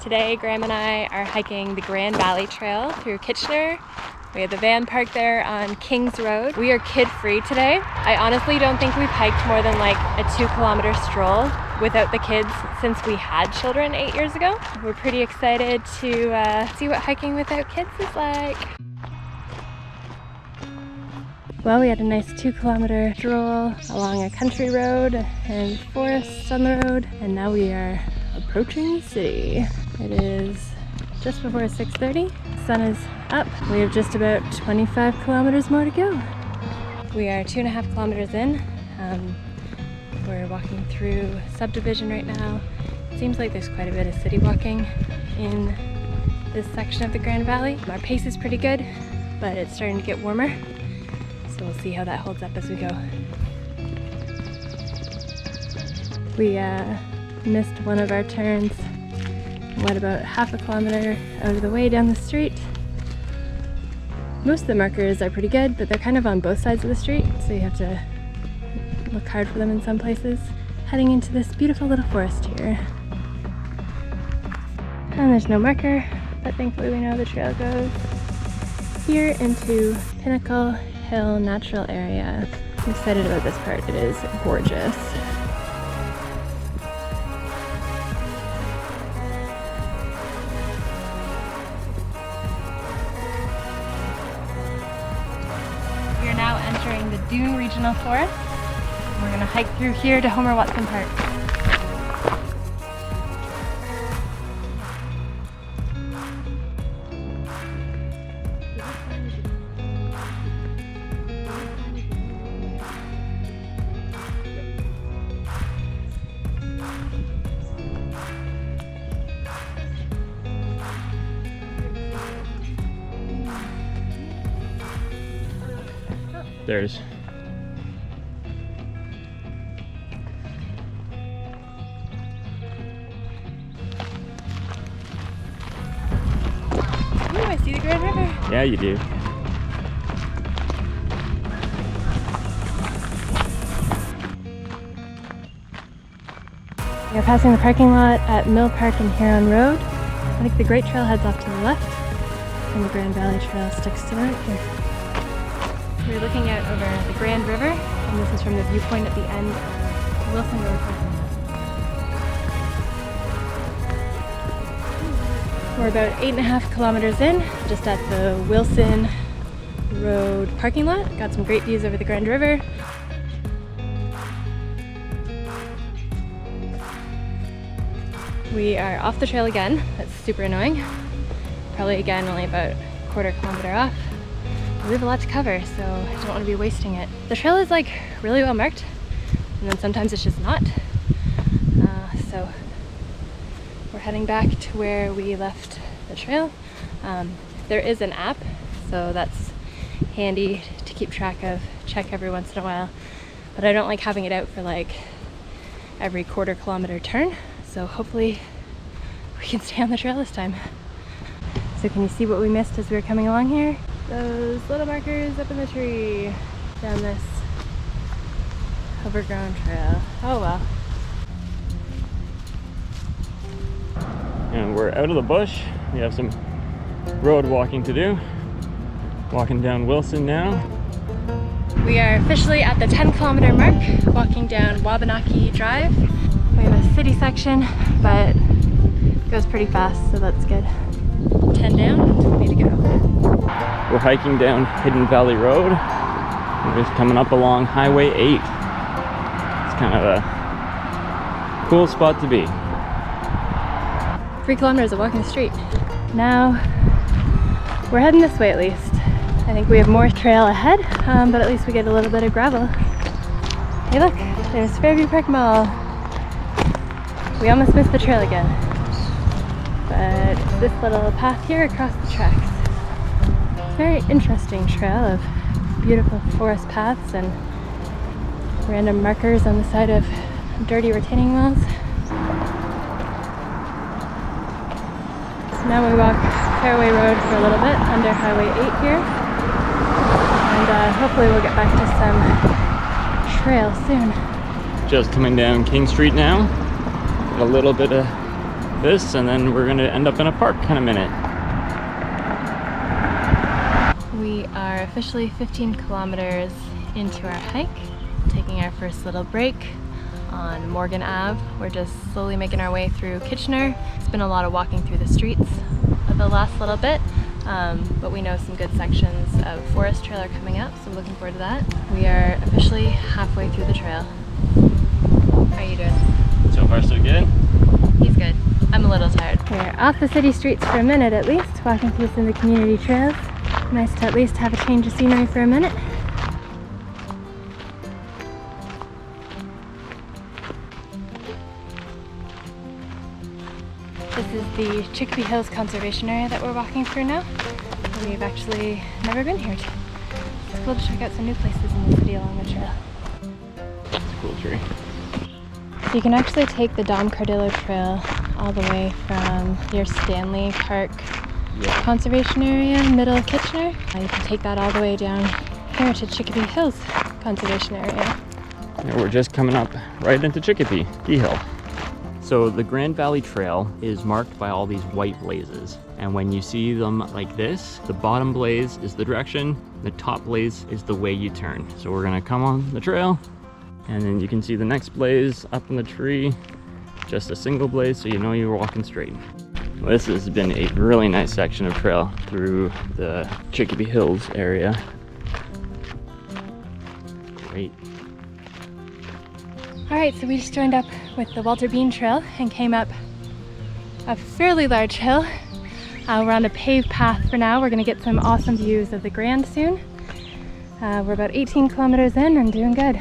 Today, Graham and I are hiking the Grand Valley Trail through Kitchener. We have the van parked there on Kings Road. We are kid-free today. I honestly don't think we've hiked more than like a 2-kilometer stroll without the kids since we had children 8 years ago. We're pretty excited to see what hiking without kids is like. Well, we had a nice 2-kilometer stroll along a country road and forest on the road, and now we are approaching the city. It is just before 6:30. The sun is up. We have just about 25 kilometers more to go. We are 2.5 kilometers in. We're walking through subdivision right now. It seems like there's quite a bit of city walking in this section of the Grand Valley. Our pace is pretty good, but it's starting to get warmer. So we'll see how that holds up as we go. We missed one of our turns. Went about 1/2 kilometer out of the way down the street. Most of the markers are pretty good, but they're kind of on both sides of the street, so you have to look hard for them in some places. Heading into this beautiful little forest here. And there's no marker, but thankfully we know the trail goes here into Pinnacle Hill Natural Area. I'm excited about this part. It is gorgeous. We are now entering the Dune Regional Forest. We're going to hike through here to Homer Watson Park. There's Ooh, I see the Grand River. yeah, you do. We are passing the parking lot at Mill Park and Huron Road. I think the Great Trail heads off to the left, and the Grand Valley Trail sticks to the right here. We're looking out over the Grand River, and this is from the viewpoint at the end of Wilson Road parking lot. We're about 8.5 kilometers in, just at the Wilson Road parking lot. Got some great views over the Grand River. We are off the trail again. That's super annoying. Probably again only about 1/4 kilometer off. We have a lot to cover, so I don't want to be wasting it. The trail is like really well marked, and then sometimes it's just not. So we're heading back to where we left the trail. There is an app, so that's handy to keep track of, check every once in a while. But I don't like having it out for like every 1/4 kilometer turn. So hopefully we can stay on the trail this time. So can you see what we missed as we were coming along here? Those little markers up in the tree down this overgrown trail. Oh well. And we're out of the bush. We have some road walking to do. Walking down Wilson now. We are officially at the 10-kilometer mark, walking down Wabanaki Drive. We have a city section, but it goes pretty fast, so that's good. 10 down, 20 to go. We're hiking down Hidden Valley Road. We're just coming up along Highway 8. It's kind of a cool spot to be. 3 kilometers of walking the street. Now, we're heading this way at least. I think we have more trail ahead, but at least we get a little bit of gravel. Hey look, there's Fairview Park Mall. We almost missed the trail again. But it's this little path here across the tracks. It's a very interesting trail of beautiful forest paths and random markers on the side of dirty retaining walls. So now we walk Fairway Road for a little bit under Highway 8 here. And hopefully we'll get back to some trail soon. Just coming down King Street now. Got a little bit of this, and then we're gonna end up in a park in a minute. We are officially 15 kilometers into our hike, taking our first little break on Morgan Ave. We're just slowly making our way through Kitchener. It's been a lot of walking through the streets of the last little bit, but we know some good sections of Forest Trail are coming up, so looking forward to that. We are officially halfway through the trail. How are you doing? So far so good? He's good. I'm a little tired. We're off the city streets for a minute at least, walking through some of the community trails. Nice to at least have a change of scenery for a minute. This is the Chicopee Hills Conservation Area that we're walking through now. We've actually never been here. It's cool to check out some new places in the city along the trail. It's a cool tree. So you can actually take the Dom Cardillo Trail all the way from your Stanley Park Conservation Area, middle of Kitchener. You can take that all the way down here to Chicopee Hills Conservation Area. And we're just coming up right into Chicopee, Key Hill. So the Grand Valley Trail is marked by all these white blazes. And when you see them like this, the bottom blaze is the direction, the top blaze is the way you turn. So we're gonna come on the trail, and then you can see the next blaze up in the tree, just a single blaze, so you know you're walking straight. This has been a really nice section of trail through the Chicopee Hills area. Great. All right, so we just joined up with the Walter Bean Trail and came up a fairly large hill. We're on a paved path for now. We're gonna get some awesome views of the Grand soon. We're about 18 kilometers in and doing good.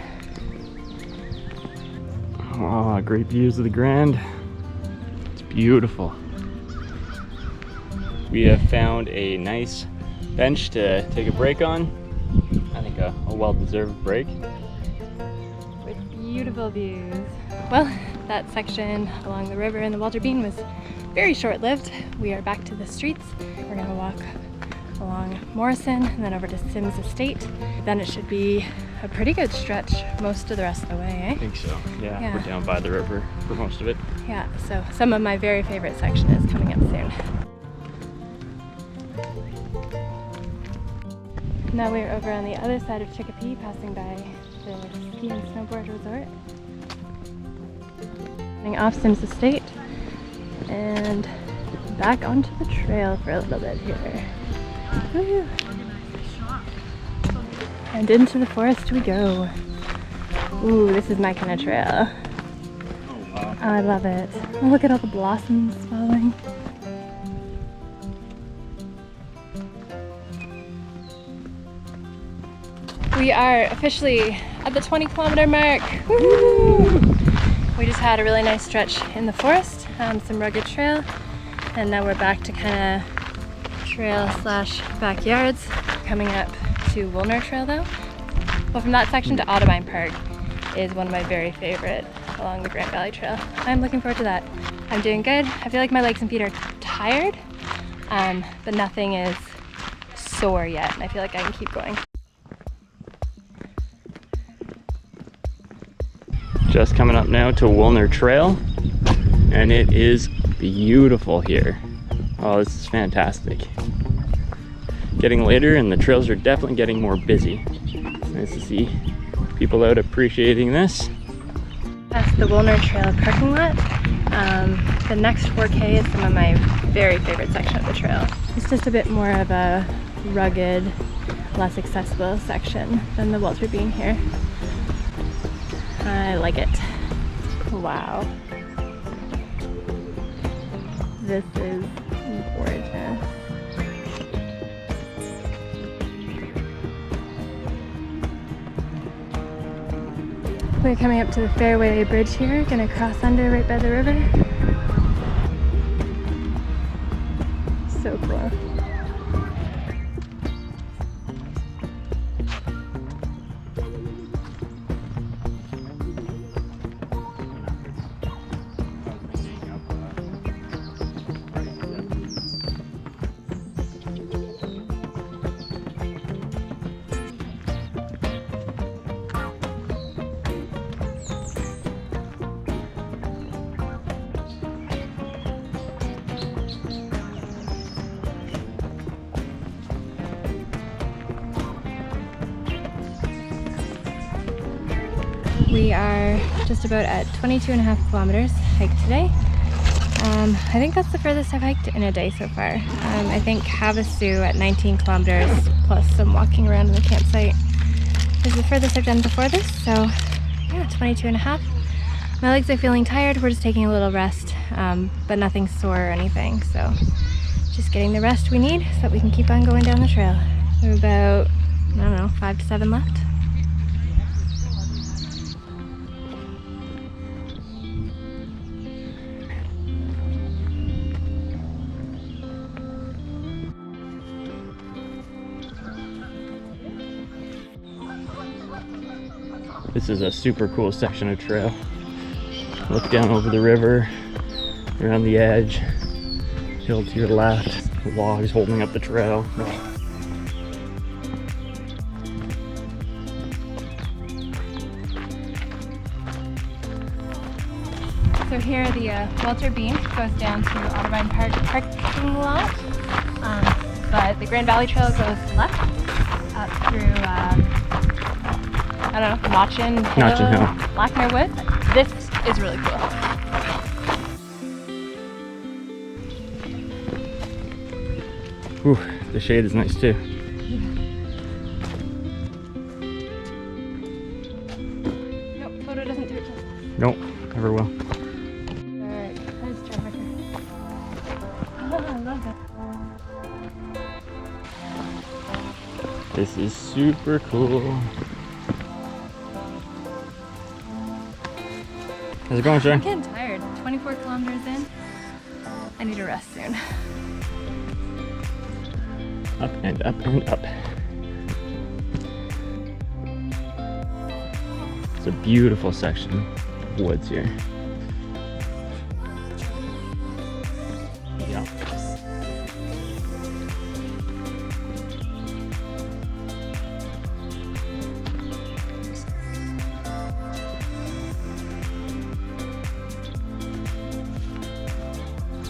Oh, great views of the Grand. It's beautiful. We have found a nice bench to take a break on. I think a well-deserved break. Beautiful views. Well, that section along the river in the Walter Bean was very short-lived. We are back to the streets. We're gonna walk along Morrison and then over to Sims Estate. Then it should be a pretty good stretch most of the rest of the way, eh? I think so. Yeah, we're down by the river for most of it. Yeah, so some of my very favorite section is coming up soon. Now we're over on the other side of Chicopee, passing by the ski and snowboard resort. Heading off Sims Estate and back onto the trail for a little bit here. Woo-hoo. And into the forest we go. Ooh, this is my kind of trail. Oh, wow. I love it. Oh, look at all the blossoms falling. We are officially at the 20-kilometer mark. Woo! We just had a really nice stretch in the forest, some rugged trail, and now we're back to kind of trail slash backyards. Coming up to Woolner Trail though. Well, from that section to Audubon Park is one of my very favorite along the Grand Valley Trail. I'm looking forward to that. I'm doing good. I feel like my legs and feet are tired, but nothing is sore yet, and I feel like I can keep going. Just coming up now to Woolner Trail, and it is beautiful here. Oh, this is fantastic. Getting later and the trails are definitely getting more busy. Nice to see people out appreciating this. That's the Woolner Trail parking lot. The next 4K is some of my very favorite section of the trail. It's just a bit more of a rugged, less accessible section than the Walter Bean here. I like it. Wow. This is gorgeous. We're coming up to the Fairway Bridge here, gonna cross under right by the river. So cool. We are just about at 22.5 kilometers hiked today. I think that's the furthest I've hiked in a day so far. I think Havasu at 19 kilometers plus some walking around in the campsite is the furthest I've done before this. So yeah, 22.5. My legs are feeling tired. We're just taking a little rest, but nothing sore or anything. So just getting the rest we need so that we can keep on going down the trail. We're about, I don't know, 5 to 7 left. This is a super cool section of trail. Look down over the river, around the edge, hill to your left, logs holding up the trail. So here the Walter Bean goes down to Kolb Park parking lot, but the Grand Valley Trail goes left up through I don't know, Notchin Hill, Lackner Woods. This is really cool. Ooh, the shade is nice too. Nope, photo doesn't do it justice. Nope, never will. Alright, let's try marker. Oh, I love it. This is super cool. How's it going, Sharon? I'm getting tired. 24 kilometers in. I need to rest soon. Up and up and up. It's a beautiful section of woods here. Yeah.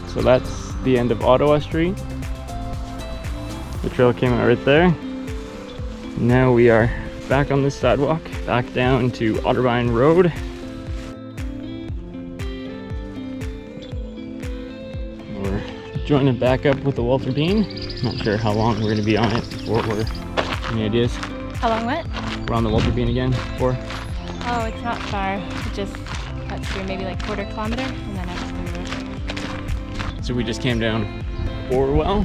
So that's the end of Ottawa Street. The trail came out right there. Now we are back on this sidewalk, back down to Otterbein Road. We're joining back up with the Walter Bean. Not sure how long we're gonna be on it before we're, any ideas? How long what? We're on the Walter Bean again for? Oh, it's not far. It just cuts through maybe like 1/4 kilometer and then up to the road. So we just came down Orwell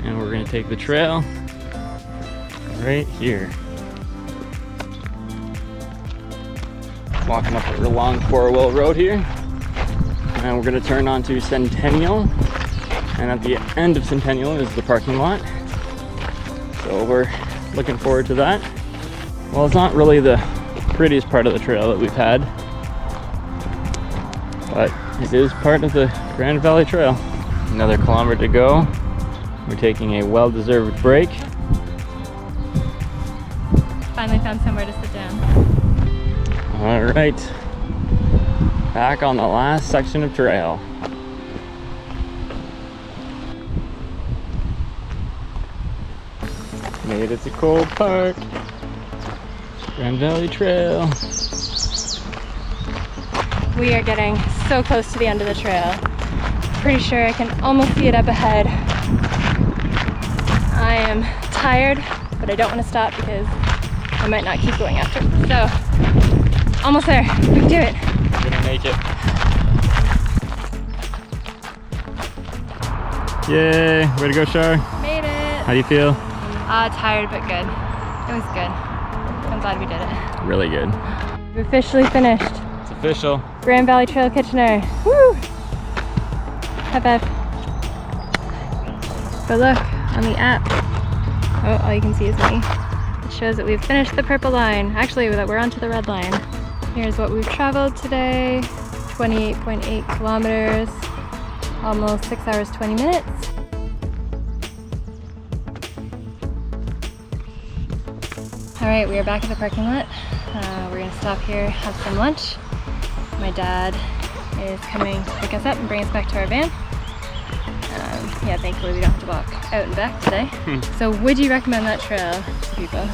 and we're gonna take the trail right here. Walking up a long Orwell Road here. And we're gonna turn onto Centennial. And at the end of Centennial is the parking lot. So we're looking forward to that. Well, it's not really the prettiest part of the trail that we've had, but it is part of the Grand Valley Trail. Another kilometer to go. We're taking a well-deserved break. Finally found somewhere to sit down. All right, back on the last section of trail. Made it to Kolb Park, Grand Valley Trail. We are getting so close to the end of the trail. Pretty sure I can almost see it up ahead. I am tired, but I don't want to stop because I might not keep going after. So, almost there. We can do it. We're gonna make it. Yay! Way to go, Shar. Made it. How do you feel? Tired but good. It was good. I'm glad we did it. Really good. We've officially finished. It's official. Grand Valley Trail Kitchener. Woo! High five. But look, on the app, oh, all you can see is me. It shows that we've finished the purple line. Actually, that we're onto the red line. Here's what we've traveled today. 28.8 kilometers. Almost 6 hours, 20 minutes. All right, we are back at the parking lot. We're gonna stop here, have some lunch. My dad is coming to pick us up and bring us back to our van. Yeah, thankfully we don't have to walk out and back today. So would you recommend that trail to people?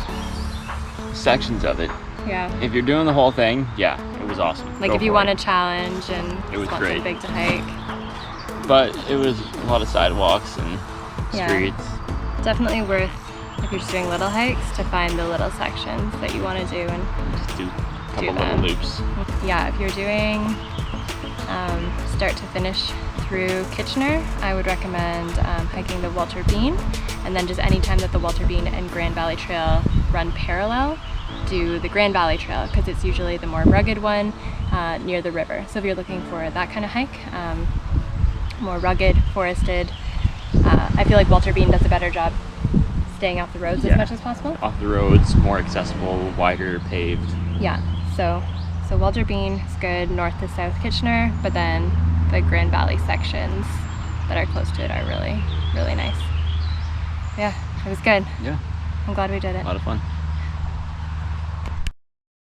Sections of it, Yeah. If you're doing the whole thing, yeah, it was awesome. Like Go if you for want it. a challenge and It was want great. something big to hike. But it was a lot of sidewalks and Yeah. streets. Definitely worth, if you're just doing little hikes, to find the little sections that you want to do and Just do a couple little them. loops. Yeah, if you're doing start to finish through Kitchener, I would recommend hiking the Walter Bean, and then just any time that the Walter Bean and Grand Valley Trail run parallel, do the Grand Valley Trail, because it's usually the more rugged one near the river. So if you're looking for that kind of hike, more rugged, forested, I feel like Walter Bean does a better job staying off the roads Yeah. as much as possible. Off the roads, more accessible, wider, paved. Yeah, so Walter Bean is good north to south Kitchener, but then the Grand Valley sections that are close to it are really, really nice. Yeah, it was good. Yeah, I'm glad we did it. a lot of fun.